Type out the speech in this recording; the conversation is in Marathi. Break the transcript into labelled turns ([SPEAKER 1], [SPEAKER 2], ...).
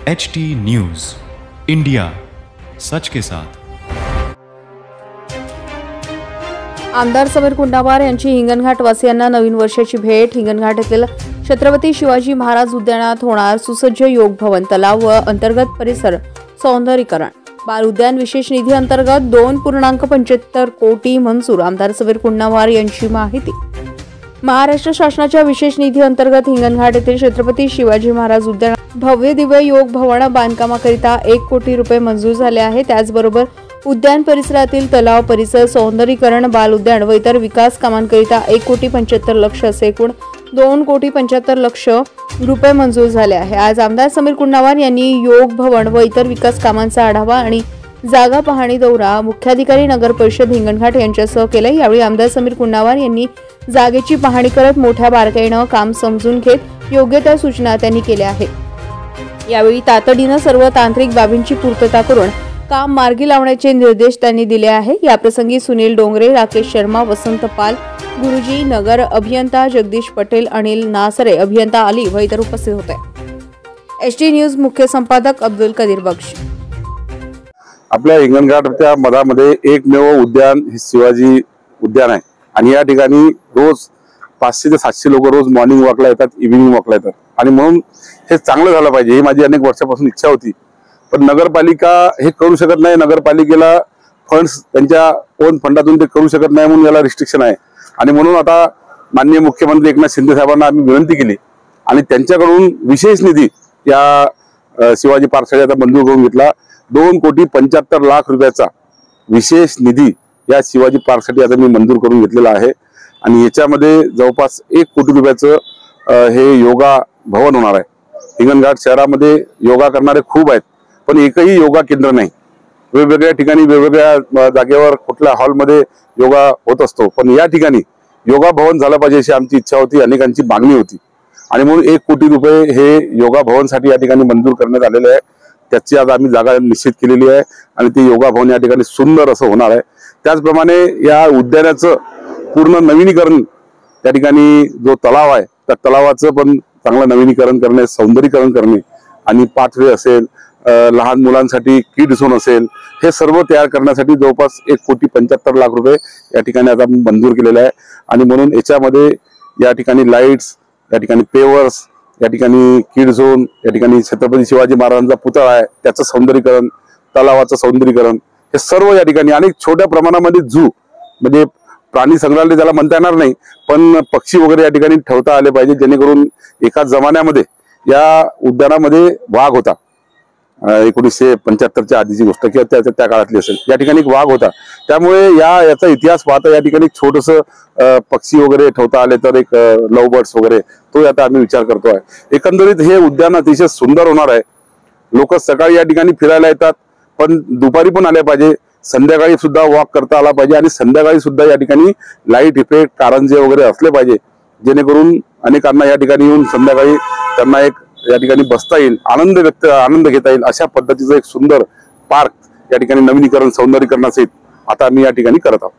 [SPEAKER 1] HT न्यूज इंडिया, सच के साथ।
[SPEAKER 2] आमदार समीर कुंडावार यांची हिंगणघाट वासियांना नवीन वर्षाची भेट। हिंगणघाट येथील छत्रपती शिवाजी महाराज उद्यानात होणार सुसज्ज योग भवन, तलाव व अंतर्गत परिसर सौंदर्यीकरण। बाल उद्यान विशेष निधी अंतर्गत 2.75 कोटी मंजूर। आमदार समीर कुंडावार यांची माहिती। महाराष्ट्र शासनाच्या विशेष निधी अंतर्गत हिंगणघाट येथील छत्रपती शिवाजी महाराज उद्यानात भव्य दिव्य योग भवन बांधकामाकरिता 1 कोटी रुपये मंजूर झाले आहे। त्याचबरोबर उद्यान परिसरातील तलाव परिसर सौंदर्यीकरण, बाल उद्यान व इतर विकास कामांकरिता 1,75,00,000 असे एकूण 2,75,00,000 रुपये मंजूर झाले आहे। आज आमदार समीर कुंडावार यांनी योग भवन व इतर विकास कामांचा आढावा आणि जागा पाहणी दौरा मुख्याधिकारी नगर परिषद हिंगणघाट यांच्यासह केला। यावेळी आमदार समीर कुंडावार यांनी जागेची पाहणी करत मोठ्या बारकाईने काम समजून घेत योग्य त्या सूचना त्यांनी केल्या आहेत। यावेळी तातडीने सर्व तांत्रिक बाबींची पूर्तता करून काम मार्गी लावण्याचे निर्देश त्यांनी दिले आहे। याप्रसंगी सुनील डोंगरे, राकेश शर्मा, वसंत पाल, गुरुजी, नगर अभियंता जगदीश पटेल, अनिल नासरे, अभियंता अली व इतर उपस्थित होते। HT न्यूज मुख्य संपादक अब्दुल कदीर बख्श।
[SPEAKER 3] आपल्या हिंगणघाटच्या मधामध्ये एकमेव उद्यान हे शिवाजी उद्यान आहे आणि या ठिकाणी रोज 500 ते 700 लोक रोज मॉर्निंग वॉकला येतात, इव्हिनिंग वॉकला येतात आणि म्हणून हे चांगलं झालं पाहिजे ही माझी अनेक वर्षापासून इच्छा होती। पण नगरपालिका हे करू शकत नाही, नगरपालिकेला फंड्स त्यांच्या ओन फंडातून ते करू शकत नाही, म्हणून याला रिस्ट्रिक्शन आहे। आणि म्हणून आता माननीय मुख्यमंत्री एकनाथ शिंदे साहेबांना आम्ही विनंती केली आणि त्यांच्याकडून विशेष निधी या शिवाजी पार्कसाठी आता मंजूर करून घेतला। 2,75,00,000 रुपयाचा विशेष निधी या शिवाजी पार्कसाठी आता मी मंजूर करून घेतलेला आहे आणि याच्यामध्ये जवळपास 1 कोटी रुपयाचं हे योगा भवन होणार आहे। हिंगणघाट शहरामध्ये योगा करणारे खूप आहेत, पण एकही योगा केंद्र नाही। वेगवेगळ्या ठिकाणी वेगवेगळ्या जागेवर कुठल्या हॉलमध्ये योगा होत असतो, पण या ठिकाणी योगा भवन झालं पाहिजे अशी आमची इच्छा होती, अनेकांची मागणी होती आणि म्हणून 1 कोटी रुपये हे योगा भवनसाठी या ठिकाणी मंजूर करण्यात आलेले आहे। त्याची आज आम्ही जागा निश्चित केलेली आहे आणि ते योगा भवन या ठिकाणी सुंदर असं होणार आहे। त्याचप्रमाणे या उद्यानाचं पूर्ण नवीनीकरण, त्या ठिकाणी जो तलाव आहे त्या तलावाचं पण चांगलं नवीनीकरण करणे, सौंदर्यीकरण करणे आणि पाथवे असेल, लहान मुलांसाठी किड झोन असेल, हे सर्व तयार करण्यासाठी जवळपास 1,75,00,000 रुपये या ठिकाणी आता मंजूर केलेले आहे आणि म्हणून याच्यामध्ये या ठिकाणी लाईट्स, या ठिकाणी पेवर्स, या ठिकाणी किड झोन, या ठिकाणी छत्रपती शिवाजी महाराजांचा पुतळा आहे त्याचं सौंदर्यीकरण, तलावाचं सौंदर्यीकरण, हे सर्व या ठिकाणी अनेक छोट्या प्रमाणामध्ये झू म्हणजे प्राणी संग्रहालय त्याला म्हणता येणार नाही, पण पक्षी वगैरे या ठिकाणी ठेवता आले पाहिजे, जेणेकरून एका जमान्यामध्ये या उद्यानामध्ये वाघ होता, 1975च्या आधीची गोष्ट किंवा त्या काळातली असेल, या ठिकाणी एक वाघ होता। त्यामुळे याचा इतिहास पाहता या ठिकाणी छोटंसं पक्षी वगैरे ठेवता आले तर एक लव बर्ड्स वगैरे तो आता आम्ही विचार करतोय। एकंदरीत हे उद्यान अतिशय सुंदर होणार आहे। लोक सकाळी या ठिकाणी फिरायला येतात, पण दुपारी पण आले पाहिजे, संध्याकाळी सुद्धा वॉक करता आला पाहिजे आणि संध्याकाळी सुद्धा या ठिकाणी लाईट इफेक्ट, कारंजे वगैरे असले पाहिजे, जेणेकरून अनेकांना या ठिकाणी येऊन संध्याकाळी त्यांना एक या ठिकाणी बसता येईल, आनंद घेता येईल, अशा पद्धतीचं एक सुंदर पार्क या ठिकाणी नवीनीकरण, सौंदर्यीकरणासहित आता आम्ही या ठिकाणी करत आहोत।